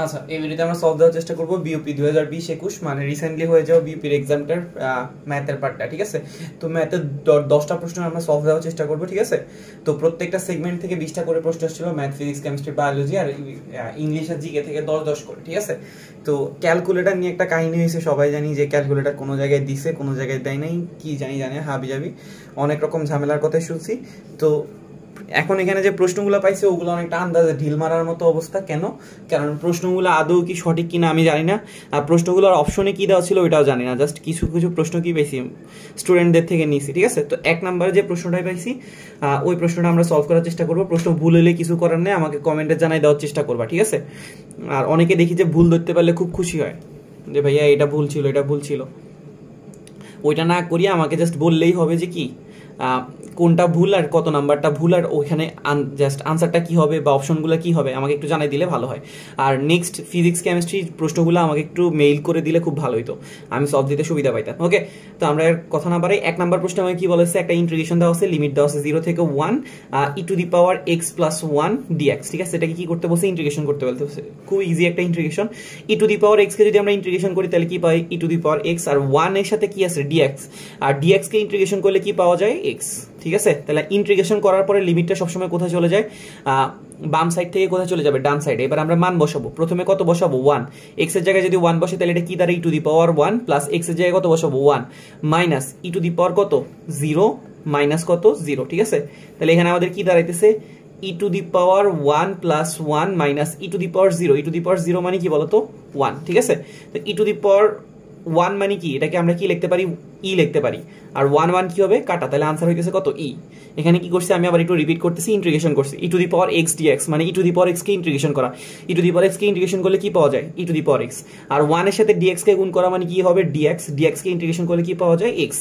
আচ্ছা, এই ভিডিওতে আমরা সলভ দেওয়ার চেষ্টা করবো বিওপি 2020-21 মানে রিসেন্টলি হয়ে যাওয়া বিওপির এক্সামটার ম্যাথের পার্টটা, ঠিক আছে। তো ম্যাথের 10টা প্রশ্ন আমরা সলভ দেওয়ার চেষ্টা করবো, ঠিক আছে। তো প্রত্যেকটা সেগমেন্ট থেকে 20টা করে প্রশ্ন ছিল, ম্যাথ, ফিজিক্স, কেমিস্ট্রি, বায়োলজি আর ইংলিশ আর জিকে থেকে 10-10 করে, ঠিক আছে। তো ক্যালকুলেটর নিয়ে একটা কাহিনী হয়েছে, সবাই জানি যে ক্যালকুলেটর কোনো জায়গায় দিছে, কোনো জায়গায় দেয় নাই, কি জানি হাবি জাবি অনেক রকম ঝামেলার কথাই শুনছি। তো এখন এখানে যে প্রশ্নগুলো পাইছে ওগুলো অনেকটা আন্দাজে ঢিল মারার মতো অবস্থা। কেন? কারণ প্রশ্নগুলো আদৌ কি সঠিক কিনা আমি জানি না, আর প্রশ্নগুলোর অপশনে কি দেওয়া ছিল ওইটাও জানি না। জাস্ট কিছু কিছু প্রশ্ন কি পেয়েছি স্টুডেন্টদের থেকে নিয়েছি, ঠিক আছে। তো 1 নম্বরে যে প্রশ্নটাই পাইছি ওই প্রশ্নটা আমরা সলভ করার চেষ্টা করবো। প্রশ্ন ভুল হলে কিছু করার নেই, আমাকে কমেন্টে জানাই দেওয়ার চেষ্টা করবা, ঠিক আছে। আর অনেকে দেখি যে ভুল ধরতে পারলে খুব খুশি হয় যে ভাইয়া এটা ভুল ছিল, এটা ভুল ছিল। ওইটা না করিয়ে আমাকে জাস্ট বললেই হবে যে কি কোনটা ভুল আর কত নাম্বারটা ভুল, আর ওইখানে জাস্ট আনসারটা কি হবে বা অপশনগুলো কি হবে আমাকে একটু জানাই দিলে ভালো হয়। আর নেক্সট ফিজিক্স কেমিস্ট্রি প্রশ্নগুলো আমাকে একটু মেইল করে দিলে খুব ভালো হতো, আমি সলভ দিতে সুবিধা পাইতাম। ওকে, তো আমরা কথা না বাড়াই 1 নম্বর প্রশ্ন আমাকে কি বলেছে, একটা ইন্টিগ্রেশন দেওয়া আছে, লিমিট দেওয়া আছে 0 থেকে 1 e⁻x + 1 dx, ঠিক আছে। এটাকে কি করতে বলছে, ইন্টিগ্রেশন করতে বলছে। খুব ইজি একটা ইন্টিগ্রেশন। e⁻x কে যদি আমরা ইন্টিগ্রেশন করি তাহলে কি পাই, e⁻x, আর 1 এর সাথে কি আছে dx, আর dx কে ইন্টিগ্রেশন করলে কি পাওয়া যায়, x, ঠিক আছে। তাহলে ইন্টিগ্রেশন করার পরে লিমিটটা সবসময় কোথায় চলে যায়, বাম সাইড থেকে কোথায় চলে যাবে, ডান সাইডে। এবার আমরা মান বসাবো, প্রথমে কত বসাবো 1, x এর জায়গায় যদি 1 বসে তাহলে এটা কি দাঁড়ায় e⁻1 প্লাস x এর জায়গায় কত বসাবো 1 মাইনাস e⁻ কত 0 মাইনাস কত 0, ঠিক আছে। তাহলে এখানে আমাদের কি দাঁড়াইতেছে e⁻1 plus 1 minus e⁻0, e⁻0 মানে কি বলতো 1, ঠিক আছে। তো e⁻1 মানে কি, এটাকে আমরা কি লিখতে পারি, ই লিখতে পারি, আর 1 1 কি হবে কাটা, তাহলে আনসার হইতেছে কত ই। এখানে কি করছি আমি আবার একটু রিপিট করতেছি, ইন্টিগ্রেশন করছি e⁻x dx মানে e⁻x কে ইন্টিগ্রেশন করা, e⁻x কে ইন্টিগ্রেশন করলে কি পাওয়া যায় e⁻x, আর 1 এর সাথে dx কে গুণ করা মানে কি হবে dx, dx কে ইন্টিগ্রেশন করলে কি পাওয়া যায় x।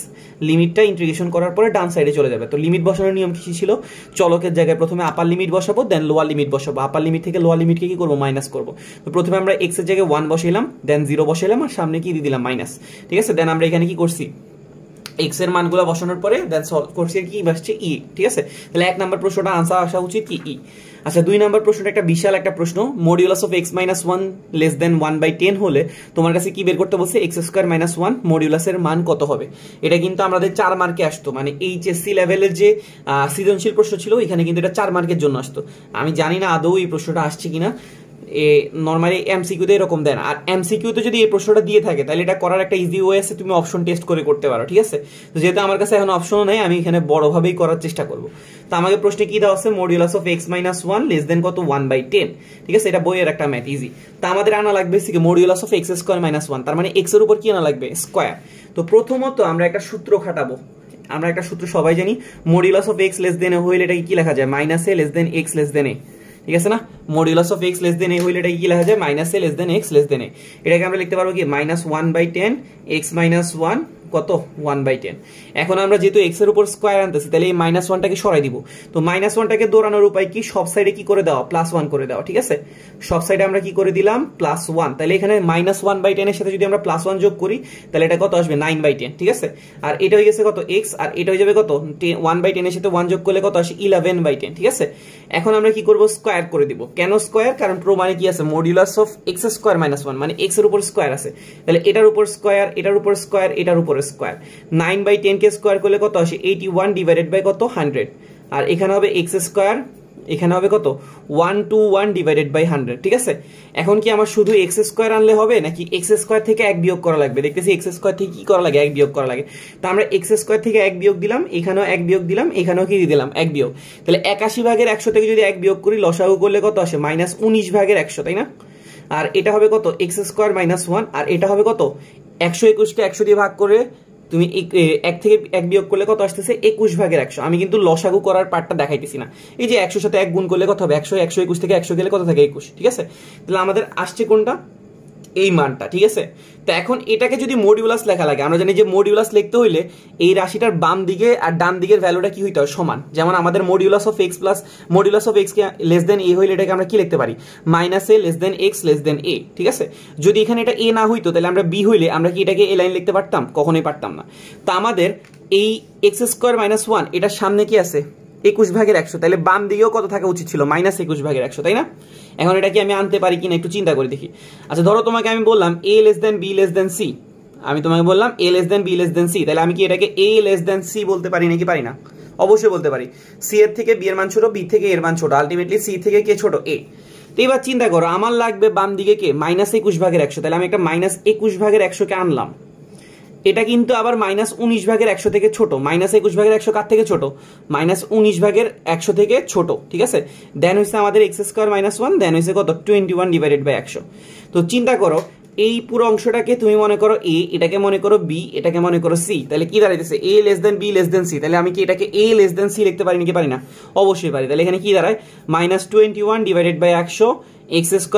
লিমিটটা ইন্টিগ্রেশন করার পরে ডান সাইডে চলে যাবে। তো লিমিট বসানোর নিয়ম কি ছিল, চলকের জায়গায় প্রথমে আপার লিমিট বসাবো, দেন লোয়ার লিমিট বসাবো। আপার লিমিট থেকে লোয়ার লিমিটকে কি করব, মাইনাস করব। তো প্রথমে আমরা x এর জায়গায় 1 বসাইলাম, দেন 0 বসাইলাম, আর সামনে কি দিয়ে দিলাম মাইনাস, ঠিক আছে। দেন আমরা এখানে কি করছি, x এর মানগুলো বসানোর পরে দেন সলভ করছি কি আসছে ই, ঠিক আছে। তাহলে 1 নাম্বার প্রশ্নটা আনসার আসা উচিত কি ই। আচ্ছা, 2 নাম্বার প্রশ্নটা একটা বিশাল একটা প্রশ্ন, modulus of x - 1 less than 1/10 হলে তোমার কাছে কি বের করতে বলছে, x² - 1 মডিউলাসের মান কত হবে। এটা কিন্তু আমাদের 4 মার্কে আসতো, মানে এইচএসসি লেভেলের যে সৃজনশীল প্রশ্ন ছিল এখানে কিন্তু এটা 4 মার্কের জন্য আসতো। আমি জানি না আদৌ এই প্রশ্নটা আসছে কিনা, নরমালি এমসিকিউতে এরকম দেন, আর এমসিকিউতে যদি এই প্রশ্নটা দিয়ে থাকে তাহলে এটা করার একটা ইজি ওয়ে আছে, তুমি অপশন টেস্ট করে করতে পারো, ঠিক আছে। তো যেহেতু আমার কাছে এখন অপশনও নেই, আমি এখানে বড়ভাবেই করার চেষ্টা করব। তো আমাকে প্রশ্নে কি দেওয়া আছে, modulus of x - 1 less than কত 1/10, ঠিক আছে। এটা বইয়ের একটা ম্যাথ, ইজি। তা আমাদের আনা লাগবে কি, মডিউলাস অফ x² - 1, তার মানে x এর উপর কি আনা লাগবে, স্কয়ার। তো প্রথমত আমরা একটা সূত্র খাটাবো, আমরা একটা সূত্র সবাই জানি, modulus of x less than a হইলে এটা কি লেখা যায়, -a less than x less than a, ঠিক আছে না। Modulus of x less than a হইলে এটা কি লেখা যায়, -a less than x less than a। এটাকে আমরা লিখতে পারবো কি -1/10 x - 1 কত 1/10। এখন আমরা যেহেতু x এর উপর স্কয়ার আনতেছি তাহলে এই -1টাকে সরাই দিব। তো -1টাকে দৌড়ানোর উপায় কি, সব সাইডে কি করে দাও, +1 করে দাও, ঠিক আছে। সব সাইডে আমরা কি করে দিলাম +1, তাহলে এখানে -1/10 এর সাথে যদি আমরা +1 যোগ করি তাহলে এটা কত আসবে 9/10, ঠিক আছে। আর এটা হয়ে গেছে কত x, আর এটা হয়ে যাবে কত 1/10 এর সাথে 1 যোগ করলে কত আসে 11/10, ঠিক আছে। এখন আমরা কি করব, স্কয়ার করে দিব। কেন স্কয়ার, কারণ প্রমাণে কি আছে, মডিউলাস অফ x² - 1 মানে x এর উপর স্কয়ার আছে, তাহলে এটার উপর স্কয়ার, এটার উপর স্কয়ার, এটার উপর স্কয়ার। 9/10 কে স্কয়ার করলে কত আসে 81 ডিভাইডেড বাই কত 100, আর এখানে হবে x², এখানে হবে কত 121 ডিভাইডেড বাই 100, ঠিক আছে। এখন কি আমার শুধু x² আনলে হবে নাকি x² থেকে 1 বিয়োগ করা লাগবে, দেখতেছি x² থেকে কি করা লাগে 1 বিয়োগ করা লাগে। তো আমরা x² থেকে 1 বিয়োগ দিলাম, এখানেও 1 বিয়োগ দিলাম, এখানেও কি দিয়ে দিলাম 1 বিয়োগ। তাহলে 81/100 থেকে যদি 1 বিয়োগ করি লসাগু করলে কত আসে -19/100, তাই না। আর এটা হবে কত x² - 1, আর এটা হবে কত 121 কে 100 দিয়ে ভাগ করে তুমি 1 থেকে 1 বিয়োগ করলে কত আসতেছে 21/100। আমি কিন্তু লসাগু করার পার্টটা দেখাইতেছি না, এই যে 100 সাথে 1 গুণ করলে কত হবে 100, 121 থেকে 100 গেলে কত থাকে 21, ঠিক আছে। তাহলে আমাদের আসছে কোনটা, এই মানটা, ঠিক আছে। তো এখন এটাকে যদি মডিউলাস লেখা লাগে, আমরা জানি যে মডিউলাস লিখতে হইলে এই রাশিটার বাম দিকে আর ডান দিকের ভ্যালুটা কি হইতে হয়, সমান। যেমন আমাদের modulus of x plus modulus of x k less than a হইলে এটাকে আমরা কি লিখতে পারি, -a less than x less than a, ঠিক আছে। যদি এখানে এটা a না হইতো তাহলে আমরা b হইলে আমরা কি এটাকে a লাইন লিখতে পারতাম, কখনোই পারতাম না। তো আমাদের এই x² - 1 এটার সামনে কি আছে, 21/100, তাহলে বাম দিকেও কত থাকা উচিত ছিল, -21/100, তাই না? এখন এটা কি আমি আনতে পারি কিনা একটু চিন্তা করে দেখি। আচ্ছা ধরো তোমাকে আমি বললাম a less than b less than c, আমি তোমাকে বললাম a less than b less than c, তাহলে আমি কি এটাকে a less than c বলতে পারি নাকি পারি না? অবশ্যই বলতে পারি। c এর থেকে b এর মান ছোট, b থেকে a এর মান ছোট, আলটিমেটলি c থেকে কে ছোট, a। তো এবার চিন্তা করো আমার লাগবে বাম দিকে কে -21/100, তাহলে আমি একটা -21/100 কে আনলাম। এটা কিন্তু আবার -19/100 থেকে ছোট, -21/100 কার থেকে ছোট, -19/100 থেকে ছোট, ঠিক আছে? দেন হইছে আমাদের x² - 1, দেন হইছে কত 21/100। তো চিন্তা করো এই পুরো অংশটাকে তুমি মনে করো a, এটাকে মনে করো b, এটাকে মনে করো c, তাহলে কি দাঁড়াইতেছে a less than b less than c, তাহলে আমি কি এটাকে a less than c লিখতে পারি নাকি পারি না? অবশ্যই পারি। তাহলে এখানে কি দাঁড়ায় -21/100 x² -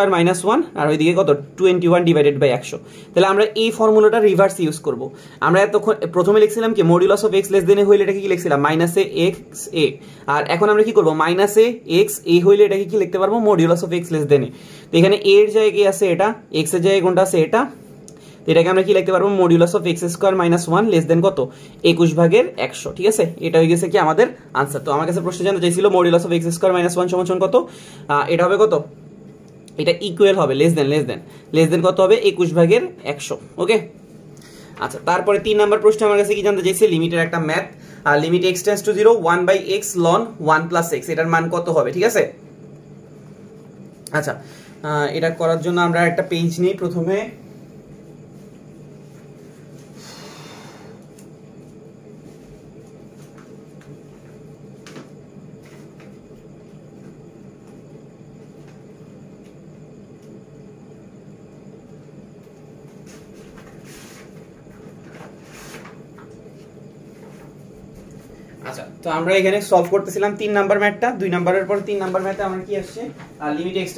1 আর ওইদিকে কত 21/100। তাহলে আমরা এই ফর্মুলাটা রিভার্স ইউজ করব। আমরা এতক্ষণ প্রথমে লিখছিলাম কি modulus of x less than a হইলে এটাকে কি লিখছিলাম -a, আর এখন আমরা কি করব -a হইলে এটাকে কি লিখতে পারবো modulus of x less than a। তো এখানে a এর জায়গায় কি আছে এটা, x এর জায়গায় কোনটা আছে এটা, এটাকে আমরা কি লিখতে পারবো modulus of x² - 1 less than কত 21/100, ঠিক আছে? এটা হয়ে গেছে কি আমাদের आंसर। তো আমার কাছে প্রশ্ন জানতে চাইছিল মডুলাস অফ x² - 1 সমান কত, এটা হবে কত, এটা ইকুয়াল হবে লেস দেন কত হবে 21/100, ওকে? আচ্ছা তারপরে 3 নাম্বার প্রশ্ন আমার কাছে কি জানতে চাইছে লিমিটের একটা ম্যাথ, আর limit x tends to 0 1/x ln 1 + x, এটার মান কত হবে, ঠিক আছে? আচ্ছা এটা করার জন্য আমরা একটা পেজ নিই প্রথমে। আচ্ছা তো আমরা এখানে সলভ করতেছিলাম 3 নাম্বার ম্যাথটা, 2 নাম্বারের পর 3 নাম্বার ম্যাথে আমার কি আসছে limit x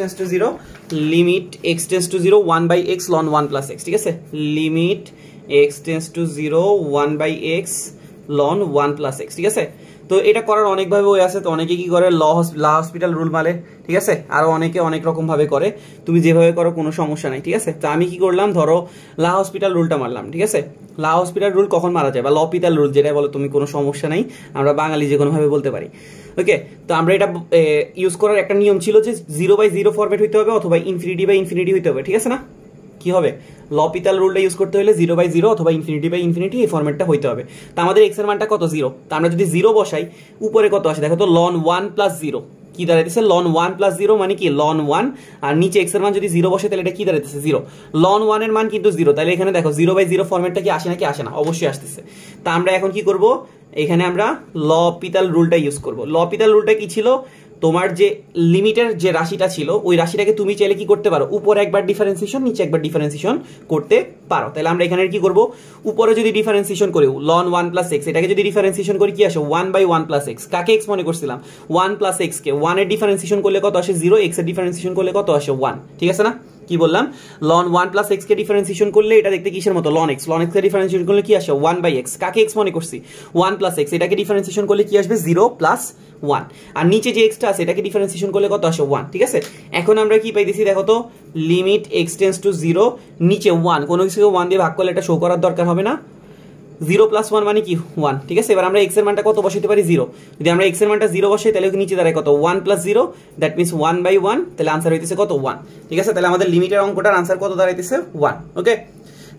tends to 0 1/x ln 1 + x, ঠিক আছে? Limit x tends to 0 1/x ln 1 + x, ঠিক আছে? তো এটা করার অনেকভাবে ওয়ে আছে। তো অনেকে কি করে লা হসপিটাল রুল মারে, ঠিক আছে? আর অনেকে অনেক রকম ভাবে করে, তুমি যেভাবে করো কোনো সমস্যা নাই, ঠিক আছে? তো আমি কি করলাম, ধরো লা হসপিটাল রুলটা মারলাম, ঠিক আছে? লা হসপিটাল রুল কখন মারা যায় বা লপিটাল রুল যেটা বলো তুমি, কোনো সমস্যা নাই, আমরা বাঙালি যে কোনো ভাবে বলতে পারি, ওকে? তো আমরা এটা ইউজ করার একটা নিয়ম ছিল যে 0/0 ফরম্যাট হইতে হবে অথবা ∞/∞ হইতে হবে, ঠিক আছে না? কি হবে লপিটাল রুলটা ইউজ করতে হলে 0/0 অথবা ∞/∞ এই ফরম্যাটটা হইতে হবে। তো আমাদের x এর মানটা কত 0, তো আমরা যদি 0 বসাই উপরে কত আসে দেখো তো ln 1 + 0, কি দাঁড়াইতেছে ln 1 + 0 মানে কি ln 1, আর নিচে x এর মান যদি 0 বসে তাহলে এটা কি দাঁড়াইতেছে 0, ln 1 এর মান কিন্তু 0, তাহলে এখানে দেখো 0/0 ফরম্যাটটা কি আসে নাকি আসে না, অবশ্যই আসতেছে। তা আমরা এখন কি করব, এখানে আমরা লপিটাল রুলটা ইউজ করব। লপিটাল রুলটা কি ছিল, তোমার যে লিমিটের যে রাশিটা ছিল ওই রাশিটাকে তুমি চাইলে কি করতে পারো উপরে একবার ডিফারেন্সিয়েশন নিচে একবার ডিফারেন্সিয়েশন করতে পারো। তাহলে আমরা এখানে কি করব, উপরে যদি ডিফারেন্সিয়েশন করি ln 1 + x, এটাকে যদি ডিফারেন্সিয়েশন করি কি আসে 1/1 + x, কাকে x মনে করছিলাম 1 + x কে, 1 এর ডিফারেন্সিয়েশন করলে কত আসে 0, x এর ডিফারেন্সিয়েশন করলে কত আসে 1, ঠিক আছে না? কি বললাম ln 1 + x কে ডিফারেন্সিয়েশন করলে এটা দেখতে কিসের মতো ln x কে ডিফারেন্সিয়েশন করলে কি আসে 1/x, কাকে x মনে করছি 1 + x, এটাকে ডিফারেন্সিয়েশন করলে কি আসবে 0 + 1, আর নিচে যে xটা আছে এটাকে ডিফারেন্সিয়েশন করলে কত আসে 1, ঠিক আছে? এখন আমরা কি পাইতেছি দেখো তো লিমিট x টেন্ডস টু 0 নিচে 1, কোনো কিছুকে 1 দিয়ে ভাগ করলে এটা শো করার দরকার হবে না, 0 + 1 মানে কি 1, ঠিক আছে? এবার আমরা x এর মানটা কত বসাইতে পারি 0, যদি আমরা x এর মানটা 0 বসাই তাহলে নিচে দাঁড়ায় কত 1 + 0, দ্যাট মিন্স 1/1, তাহলে आंसर হইতেছে কত 1, ঠিক আছে? তাহলে আমাদের লিমিটের অঙ্কটার आंसर কত দাঁড়াইতেছে 1, ওকে?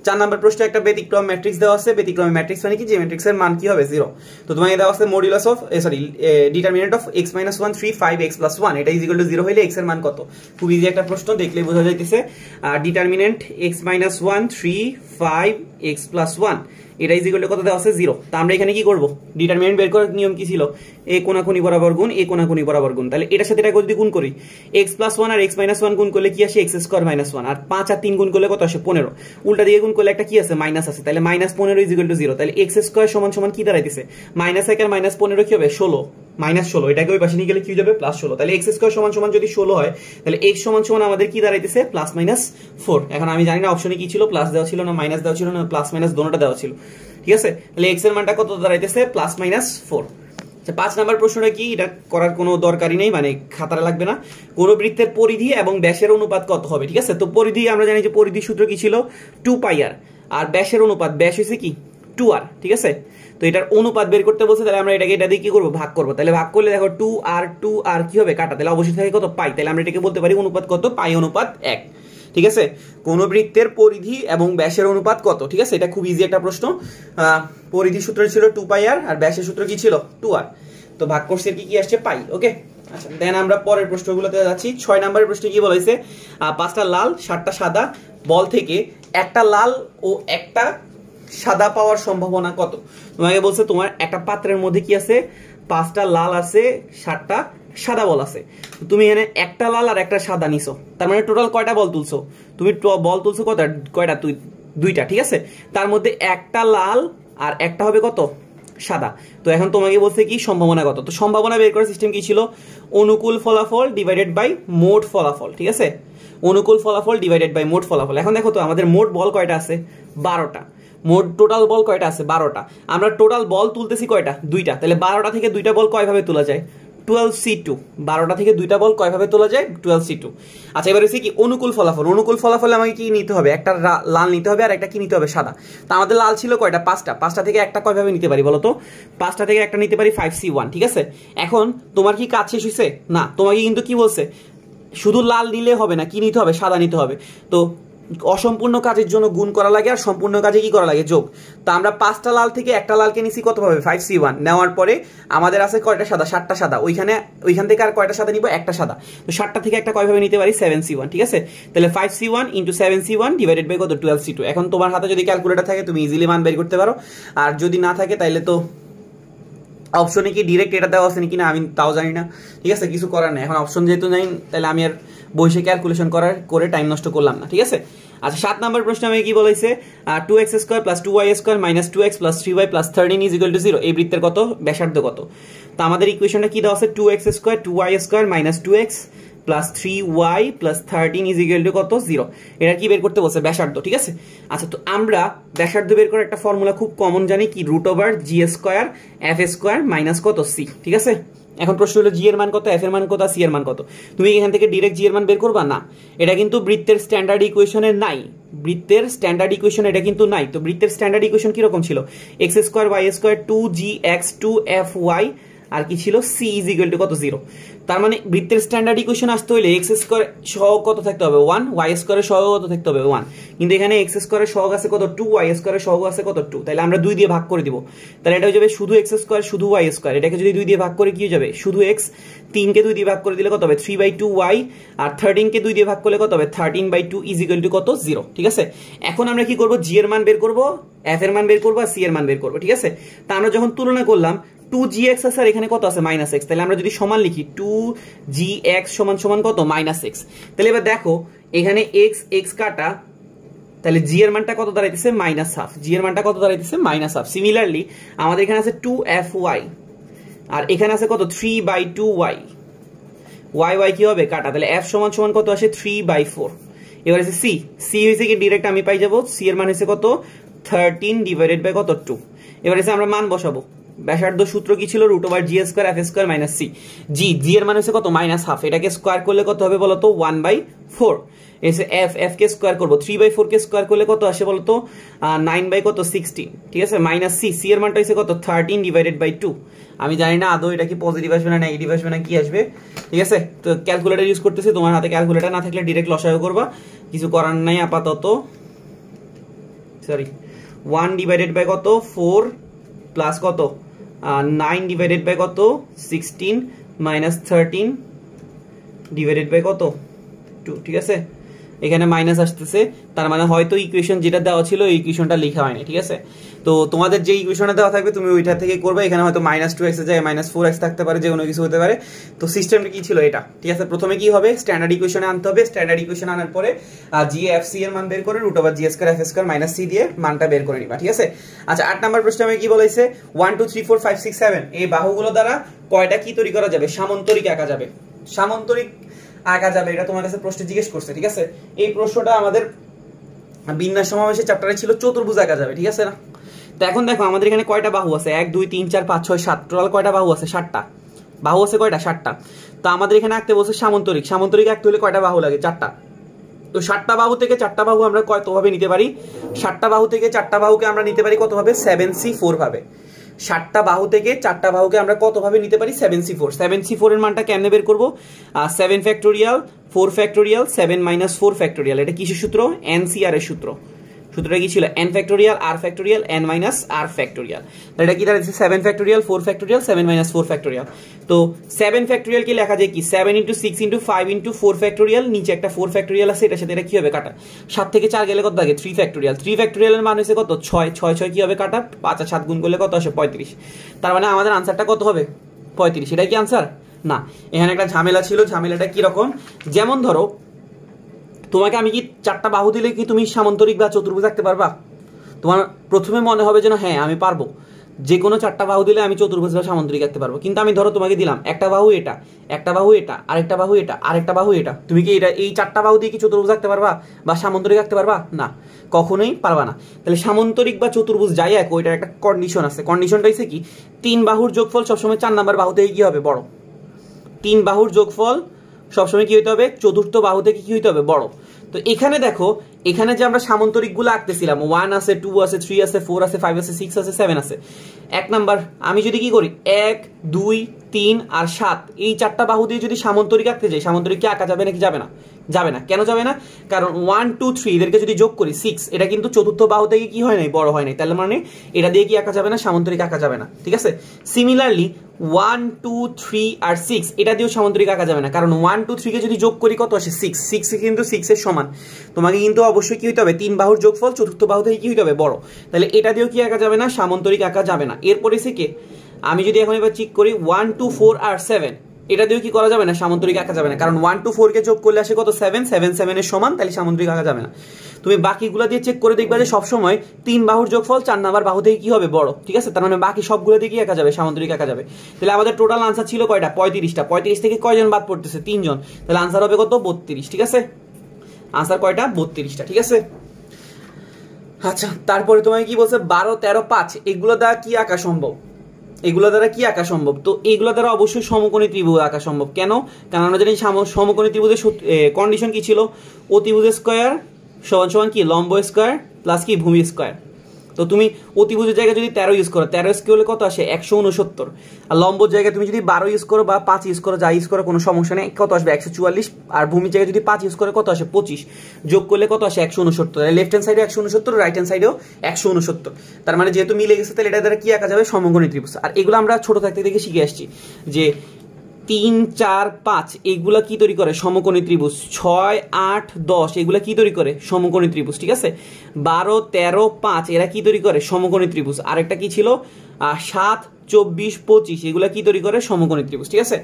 4 নাম্বার প্রশ্নে একটা ব্যতিক্রম ম্যাট্রিক্স দেওয়া আছে। ব্যতিক্রমী ম্যাট্রিক্স মানে কি, যে ম্যাট্রিক্সের মান কি হবে 0। তো তোমাকে দেওয়া আছে modulus of determinant of x - 1 3 5x + 1, এটা = 0 হইলে x এর মান কত? খুব ইজি একটা প্রশ্ন, দেখলেই বোঝা যাইতেছে। ডিটারমিনেন্ট x - 1 3 5x + 1, এটা = কত দেওয়া আছে 0। তা আমরা এখানে কি করব, ডিটারমিনেন্ট বের করার নিয়ম কি ছিল, a কোণাকুনি বরাবর গুণ a কোণাকুনি বরাবর গুণ। তাহলে এটার সাথে এটা যদি গুণ করি x + 1 আর x - 1 গুণ করলে কি আসে x² - 1, আর 5 আর 3 গুণ করলে কত আসে 15, উল্টা দিয়ে গুণ করলে একটা কি আছে মাইনাস আছে, তাহলে -15 = 0। তাহলে x² সমান কি দাঁড়াইতেছে -1 আর -15 কি হবে 16, -16, এটাকে ওই পাশে নিয়ে গেলে কি হয়ে যাবে +16। তাহলে x² সমান যদি 16 হয় তাহলে x সমান আমাদের কি দাঁড়াইতেছে +-4। এখন আমি জানি না অপশনে কি ছিল, প্লাস দেওয়া ছিল না মাইনাস দেওয়া ছিল না প্লাস মাইনাস দোনোটা দেওয়া ছিল, ঠিক আছে? তাহলে x এর মানটা কত দাঁড়াইতেছে +-4। আচ্ছা 5 নাম্বার প্রশ্নটা কি, এটা করার কোনো দরকারই নেই, মানে খাতারে লাগবে না। কোন বৃত্তের পরিধি এবং ব্যাসের অনুপাত কত হবে, ঠিক আছে? তো পরিধি আমরা জানি যে পরিধি সূত্র কি ছিল 2πr, আর ব্যাসের অনুপাত ব্যাস হইছে কি 2r, ঠিক আছে? তো এটার অনুপাত বের করতে বলছে, তাহলে আমরা এটাকে এটা দিয়ে কি করবো, ভাগ করবো। তাহলে ভাগ করলে দেখো 2r কি হবে, কাটা, তাহলে অবশ্যই থাকে কত, পাই। তাহলে আমরা এটাকে বলতে পারি অনুপাত কত, পাই অনুপাত 1। ঠিক আছে, কোন বৃত্তের পরিধি এবং ব্যাসের অনুপাত কত। ঠিক আছে, এটা খুব ইজি একটা প্রশ্ন। পরিধির সূত্র ছিল 2πr আর ব্যাসের সূত্র কি ছিল 2r। তো ভাগ করছে কি আসছে, পাই। ওকে, আচ্ছা দেন আমরা পরের প্রশ্নগুলোতে যাচ্ছি। 6 নম্বরের প্রশ্নে কি বলেছে, 5টা লাল 7টা সাদা বল থেকে একটা লাল ও একটা সাদা পাওয়ার সম্ভাবনা কত। তোমাকে বলছে তোমার একটা পাত্রের মধ্যে কি আছে, 5টা লাল আছে 7টা সাদা বল আছে। তুমি এখানে একটা লাল আর একটা সাদা নিছো, তার মানে টোটাল কয়টা বল তুলছো, তুমি বল তুলছো কয়টা, দুইটা। ঠিক আছে, তার মধ্যে একটা লাল আর একটা হবে কত, সাদা। তো এখন তোমাকে বলছে কি সম্ভাবনা কত। তো সম্ভাবনা বের করার সিস্টেম কি ছিল, অনুকূল ফলাফল ডিভাইডেড বাই মোট ফলাফল। ঠিক আছে, অনুকূল ফলাফল ডিভাইডেড বাই মোট ফলাফল। এখন দেখো তো আমাদের মোট বল কয়টা আছে, 12টা। মোট টোটাল বল কয়টা আছে, 12টা। আমরা টোটাল বল তুলতেছি কয়টা, 2টা। তাহলে 12টা থেকে 2টা বল কয়ভাবে তোলা যায়, 12c2। 12টা থেকে 2টা বল কয়ভাবে তোলা যায়, 12c2। আচ্ছা এবার হচ্ছে কি অনুকূল ফলাফল। অনুকূল ফলাফলে আমাকে কি নিতে হবে, একটা লাল নিতে হবে আর একটা কি নিতে হবে, সাদা। তো আমাদের লাল ছিল কয়টা, 5টা। 5টা থেকে একটা কয়ভাবে নিতে পারি বলো তো, 5টা থেকে একটা নিতে পারি 5c1। ঠিক আছে, এখন তোমার কি কাজ শেষ হয়েছে না, তোমাকে কিন্তু কি বলছে, শুধু লাল নিলে হবে না, কি নিতে হবে, সাদা নিতে হবে। তো অসম্পূর্ণ কাজের জন্য গুণ করা লাগে আর সম্পূর্ণ কাজে কি করা লাগে, যোগ। তো আমরা 5টা লাল থেকে একটা লালকে নিছি কত ভাবে, 5c1। নেওয়ার পরে আমাদের আছে কয়টা সাদা, 7টা সাদা। ওইখান থেকে আর কয়টা সাদা নিব, একটা সাদা। তো 7টা থেকে একটা কয়ভাবে নিতে পারি, 7c1। ঠিক আছে, তাহলে 5c1 into 7c1 divided by কত, 12c2। এখন তোমার হাতে যদি ক্যালকুলেটর থাকে তুমি ইজিলি মান বের করতে পারো, আর যদি না থাকে তাহলে তো অপশনে কি ডিরেক্ট এটা দেওয়া আছে নাকি না আমি তাও জানি না। ঠিক আছে, কিছু করার নেই, এখন অপশন যেহেতু নাই তাহলে আমি আর বসে ক্যালকুলেশন করে টাইম নষ্ট করলাম না। ঠিক আছে, আচ্ছা 7 নম্বর প্রশ্ন আমাকে কি বলেছে, 2x² + 2y² - 2x + 3y + 13 = 0 এই বৃত্তের কত, ব্যাসার্ধ কত। তো আমাদের ইকুয়েশনটা কি দেওয়া আছে, 2x² 2y² - 2x + 3y + 13 = কত, 0। এটা কি বের করতে বলছে, ব্যাসার্ধ। ঠিক আছে, আচ্ছা তো আমরা ব্যাসার্ধ বের করার একটা ফর্মুলা খুব কমন জানি, কি √g² f² - কত c। ঠিক আছে, এখন প্রশ্ন হলো জি এর মান কত, এফ এর মান কত, সি এর মান কত। তুমি এখান থেকে ডাইরেক্ট জি এর মান বের করবা না, এটা কিন্তু বৃত্তের স্ট্যান্ডার্ড ইকুয়েশনে নাই। বৃত্তের স্ট্যান্ডার্ড ইকুয়েশন এটা কিন্তু নাই। তো বৃত্তের স্ট্যান্ডার্ড ইকুয়েশন কি রকম ছিল, x² y² 2gx 2fy আর কি ছিল, c = কত, 0। তার মানে বৃত্তের স্ট্যান্ডার্ড ইকুয়েশন আসতে হলে x² সহগ কত থাকতে হবে, 1, y² সহগ কত থাকতে হবে, 1। কিন্তু এখানে x² সহগ আছে কত, 2, y² সহগ আছে কত, 2। তাহলে আমরা 2 দিয়ে ভাগ করে দিব, তাহলে এটা হয়ে যাবে শুধু x² শুধু y²। এটাকে যদি 2 দিয়ে ভাগ করে কি হয়ে যাবে, শুধু x। 3 কে 2 দিয়ে ভাগ করে দিলে কত হবে, 3/2y। আর 13 কে 2 দিয়ে ভাগ করলে কত হবে, 13/2 = কত, 0। ঠিক আছে, এখন আমরা কি করব, জি এর মান বের করব, এফ এর মান বের করব আর সি এর মান বের করব। ঠিক আছে, তা আমরা যখন তুলনা করলাম 2gx আছে আর এখানে কত আছে, -x। তাহলে আমরা যদি সমান লিখি 2gx = কত, -x। তাহলে এবার দেখো এখানে x কাটা, তাহলে জি এর মানটা কত দাঁড়াইতেছে, -1/2। জি এর মানটা কত দাঁড়াইতেছে, -1/2। সিমিলারলি আমাদের এখানে আছে 2fy আর এখানে আছে কত, 3/2y। y কি হবে, কাটা, তাহলে f = কত আসে, 3/4। এবার আছে c হইছে কি ডাইরেক্ট আমি পাই যাব, c এর মান হইছে কত, 13 ডিভাইডেড বাই কত, 2। এবার এসে আমরা মান বসাবো। ব্যাসার্ধ সূত্র কি ছিল, √g² f² - c। জি এর মান হচ্ছে কত, -1/2। এটাকে স্কয়ার করলে কত হবে বলতো, 1/4। এসে f কে স্কয়ার করব, 3/4 কে স্কয়ার করলে কত আসে বলতো, 9/16। ঠিক আছে, -c এর মানটা হচ্ছে কত, 13 ডিভাইডেড বাই 2। আমি জানি না আদৌ এটা কি পজিটিভ আসবে না নেগেটিভ আসবে না কি আসবে। ঠিক আছে, তো ক্যালকুলেটর ইউজ করতেছি, তোমার হাতে ক্যালকুলেটর না থাকলে ডাইরেক্ট লসাগু করবা, কিছু করার নাই আপাতত। সরি, 1 ডিভাইডেড বাই কত, 4 প্লাস কত, 9 ডিভাইডেড বাই কত, 16 - 13 ডিভাইডেড বাই কত, 2। ঠিক আছে, এখানে মাইনাস আসতেছে, তার মানে হয়তো ইকুয়েশন যেটা দেওয়া ছিল এই ইকুয়েশনটা লেখা হয়নি। ঠিক আছে, তো তোমাদের যে ইকুয়েশনটা দেওয়া থাকবে তুমি ওইটা থেকে করবে। এখানে হয়তো -2x এর জায়গায় -4x থাকতে পারে, যে কোনো কিছু হতে পারে। তো সিস্টেমটা কি ছিল এটা, ঠিক আছে। প্রথমে কি হবে, স্ট্যান্ডার্ড ইকুয়েশনে আনতে হবে। স্ট্যান্ডার্ড ইকুয়েশন আনার পরে g/f c এর মান বের করে √g² f² - c দিয়ে মানটা বের করে নিবা। ঠিক আছে, আচ্ছা 8 নাম্বার প্রশ্নে আমি কি বলেছে, 1 2 3 4 5 6 7 এই বাহুগুলো দ্বারা কয়টা কি তৈরি করা যাবে, সামান্তরিক আঁকা যাবে। সামান্তরিক আঁকা যাবে, এটা তোমার কাছে প্রশ্ন জিজ্ঞেস করছে। ঠিক আছে, এই প্রশ্নটা আমাদের বিন্যাস সমাবেশের চ্যাপ্টারে ছিল, চতুর্ভুজ আঁকা যাবে। ঠিক আছে না, তো এখন দেখো আমাদের এখানে কয়টা বাহু আছে, 1 2 3 4 5 6 7, টোটাল কয়টা বাহু আছে, 7টা বাহু আছে। কয়টা, 7টা। তো আমাদের এখানে আঁকতে বলছে সামান্তরিক। সামান্তরিক আঁকতে হলে কয়টা বাহু লাগে, 4টা। তো 7টা বাহু থেকে 4টা বাহু আমরা কতভাবে নিতে পারি, 7টা বাহু থেকে 4টা বাহুকে আমরা নিতে পারি কতভাবে, 7c4 ভাবে। 7টা বাহু থেকে 4টা বাহুকে আমরা কত ভাবে নিতে পারি 7c4 7c4 এর মানটা কেমনে বের করব 7 ফ্যাক্টোরিয়াল 4 ফ্যাক্টোরিয়াল 7 মাইনাস 4 ফ্যাক্টোরিয়াল এটা কিসের সূত্র এনসিআর এর সূত্রটা কি ছিল n factorial r factorial n minus r factorial এটা কি দাঁড়াচ্ছে 7 ফ্যাক্টোরিয়াল 4 ফ্যাক্টোরিয়াল 7 মাইনাস 4 ফ্যাক্টোরিয়াল তো 7 ফ্যাক্টোরিয়াল কি লেখা যায় কি 7 * 6 * 5 * 4 ফ্যাক্টোরিয়াল নিচে একটা 4 ফ্যাক্টোরিয়াল আছে এটার সাথে এটা কি হবে কাটা 7 থেকে 4 গেলে কত থাকে 3 ফ্যাক্টোরিয়াল 3 ফ্যাক্টোরিয়ালের মান হইছে কত 6 6 6 কি হবে কাটা 5 আর 7 গুণ করলে কত আসে 35 তার মানে আমাদের আনসারটা কত হবে 35 এটা কি আনসার না এখানে একটা ঝামেলা ছিল ঝামেলাটা কি রকম যেমন ধরো তোমাকে আমি কি 4টা বাহু দিলে কি তুমি সামান্তরিক বা চতুর্ভুজ আঁকতে পারবা তোমার প্রথমে মনে হবে যে না হ্যাঁ আমি পারবো যে কোনো 4টা বাহু দিলে আমি চতুর্ভুজ বা সামান্তরিক আঁকতে পারবো কিন্তু আমি ধরো তোমাকে দিলাম একটা বাহু এটা একটা বাহু এটা আরেকটা বাহু এটা আরেকটা বাহু এটা তুমি কি এটা এই 4টা বাহু দিয়ে কি চতুর্ভুজ আঁকতে পারবা বা সামান্তরিক আঁকতে পারবা না কখনোই পারবা না তাহলে সামান্তরিক বা চতুর্ভুজ যাই আঁকো ওইটার একটা কন্ডিশন আছে কন্ডিশনটা হচ্ছে কি 3 বাহুর যোগফল সবসময় 4 নাম্বার বাহু থেকে কি হবে বড় 3 বাহুর যোগফল সবসময় কি হইতে হবে চতুর্থ বাহু থেকে কি হইতে হবে বড় তো এখানে দেখো এখানে যে আমরা সামান্তরিকগুলো আঁকতেছিলাম 1 আছে 2 আছে 3 আছে 4 আছে 5 আছে 6 আছে 7 আছে এক নাম্বার আমি যদি কি করি 1 2 3 আর 7 এই 4টা বাহু দিয়ে যদি সামান্তরিক আঁকতে যাই সামান্তরিক কি আঁকা যাবে নাকি যাবে না কেন যাবে না কারণ 1 2 3 এদেরকে যদি যোগ করি 6 এটা কিন্তু চতুর্থ বাহু থেকে কি হয় নাই বড় হয় নাই তাহলে মানে এটা দিয়ে কি আঁকা যাবে না সামান্তরিক আঁকা যাবে না ঠিক আছে সিমিলারলি 1 2 3 আর 6 এটা দিয়েও সামান্তরিক আঁকা যাবে না কারণ 1 2 3 কে যদি যোগ করি কত আসে 6 6 কিন্তু 6 এর সমান তোমাকে কিন্তু অবশ্যই কি হইতে হবে 3 বাহুর যোগফল চতুর্থ বাহু থেকে কি হইতে হবে বড় তাহলে এটা দিয়েও কি আঁকা যাবে না সামান্তরিক আঁকা যাবে না এরপরে সে কে আমি যদি এখন এবার চেক করি 1 2 4 আর 7 এটা দিয়েও কি করা যাবে না সামান্তরিক আঁকা যাবে না কারণ 1 2 4 কে যোগ করলে আসে কত 7 7 7 এর সমান তাহলে সামান্তরিক আঁকা যাবে না তুমি বাকিগুলো দিয়ে চেক করে দেখবা যে সব সময় 3 বাহুর যোগফল 4 নাম্বার বাহু থেকে কি হবে বড় ঠিক আছে তার মানে বাকি সবগুলো দিয়ে কি আঁকা যাবে সামান্তরিক আঁকা যাবে তাহলে আমাদের টোটাল আনসার ছিল কয়টা 35টা 35 থেকে কয়জন বাদ পড়তেছে 3 জন তাহলে আনসার হবে কত 32 ঠিক আছে আনসার কয়টা 32টা ঠিক আছে আচ্ছা তারপরে তোমাকে কি বলছে 12 13 5 এগুলো দ্বারা কি আঁকা সম্ভব তো এগুলো দ্বারা অবশ্যই সমকোণী ত্রিভুজ আঁকা সম্ভব কেন কারণ আমরা জানি সমকোণী ত্রিভুজের কন্ডিশন কি ছিল অতিভুজ স্কয়ার সমান সমান কি লম্ব স্কয়ার প্লাস কি ভূমি স্কয়ার তো তুমি অতিভুজের জায়গায় যদি 13 ইউজ করো 13 স্কয়ার হলে কত আসে 169 আর লম্বর জায়গায় তুমি যদি 12 ইউজ করো বা 5 ইউজ করো যা ইউজ করো কোনো সমস্যা নেই কত আসবে 144 আর ভূমির জায়গায় যদি 5 ইউজ করে কত আসে 25 যোগ করলে কত আসে 169 তাহলে লেফট হ্যান্ড সাইডে 169 রাইট হ্যান্ড সাইডেও 169 তার মানে যেহেতু মিলে গেছে তাহলে এটা দ্বারা কি আঁকা যাবে সমকোণী ত্রিভুজ আর এগুলো আমরা ছোট থাকতে থেকে শিখে আসছি যে 3 4 5 এগুলা কি তৈরি করে সমকোণী ত্রিভুজ 6 8 10 এগুলা কি তৈরি করে সমকোণী ত্রিভুজ ঠিক আছে 12 13 5 এরা কি তৈরি করে সমকোণী ত্রিভুজ আরেকটা কি ছিল 7 24 25 এগুলা কি তৈরি করে সমকোণী ত্রিভুজ ঠিক আছে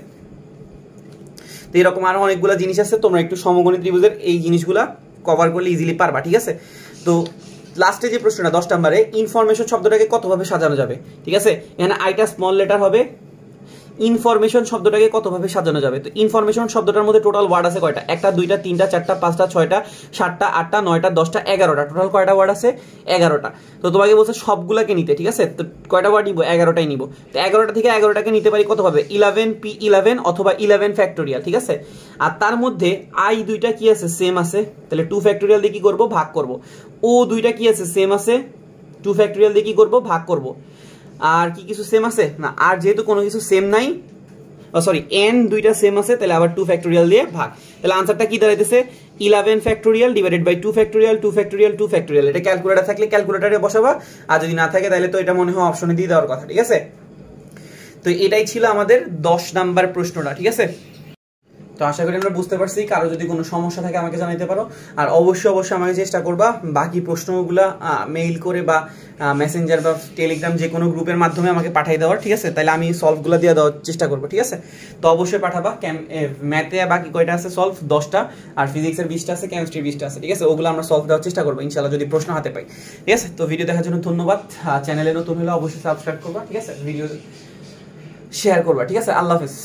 তো এরকম আরো অনেকগুলা জিনিস আছে তোমরা একটু সমকোণী ত্রিভুজের এই জিনিসগুলা কভার করলে ইজিলি পারবা ঠিক আছে তো লাস্টে যে প্রশ্নটা 10 নম্বরে ইনফরমেশন শব্দটাকে কতভাবে সাজানো যাবে ঠিক আছে এখানে আইটা স্মল লেটার হবে ইনফরমেশন শব্দটাকে কতভাবে সাজানো যাবে তো ইনফরমেশন শব্দটার মধ্যে টোটাল ওয়ার্ড আছে কয়টা একটা দুইটা তিনটা চারটা পাঁচটা ছয়টা সাতটা আটটা নয়টা 10টা 11টা টোটাল কয়টা ওয়ার্ড আছে 11টা তো তোমাকে বলছে সবগুলাকে নিতে ঠিক আছে তো কয়টা ওয়ার্ড নিব 11টাই নিব তো 11টা থেকে 11টাকে নিতে পারি কতভাবে 11 p11 অথবা 11 ফ্যাক্টোরিয়াল ঠিক আছে আর তার মধ্যে i দুইটা কি আছে সেম আছে তাহলে 2 ফ্যাক্টোরিয়াল দিয়ে কি করব ভাগ করব ও দুইটা কি আছে সেম আছে 2 ফ্যাক্টোরিয়াল দিয়ে কি করব ভাগ করব আর কি কিছু সেম আছে না আর যেহেতু কোনো কিছু সেম নাই সরি n দুইটা সেম আছে তাহলে আবার 2 ফ্যাক্টোরিয়াল দিয়ে ভাগ তাহলে आंसरটা কি দাঁড়াইতেছে 11 factorial divided by 2 factorial 2 factorial 2 factorial এটা ক্যালকুলেটর থাকলে ক্যালকুলেটরে বসাবা আর যদি না থাকে তাহলে তো এটা মনে হয় অপশনে দিয়ে দেওয়ার কথা ঠিক আছে তো এটাই ছিল আমাদের 10 নাম্বার প্রশ্নটা ঠিক আছে তো আশা করি আমরা বুঝতে পারছি কারো যদি কোনো সমস্যা থাকে আমাকে জানাতে পারো আর অবশ্যই আমাকে চেষ্টা করবা বাকি প্রশ্নগুলো মেইল করে বা মেসেঞ্জার বা টেলিগ্রাম যে কোনো গ্রুপের মাধ্যমে আমাকে পাঠিয়ে দেওয়ার ঠিক আছে তাহলে আমি সলভগুলো দিয়ে দেওয়ার চেষ্টা করবো ঠিক আছে তো অবশ্যই পাঠাবা ম্যাথে বাকি কয়টা আছে সলভ 10টা আর ফিজিক্সের 20টা আছে কেমিস্ট্রির 20টা আছে ঠিক আছে ওগুলো আমরা সলভ দেওয়ার চেষ্টা করবো ইনশাআল্লাহ যদি প্রশ্ন হাতে পাই ঠিক আছে তো ভিডিও দেখার জন্য ধন্যবাদ চ্যানেলে নতুন হলে অবশ্যই সাবস্ক্রাইব করবা ঠিক আছে ভিডিও শেয়ার করবা ঠিক আছে আল্লাহ হাফেজ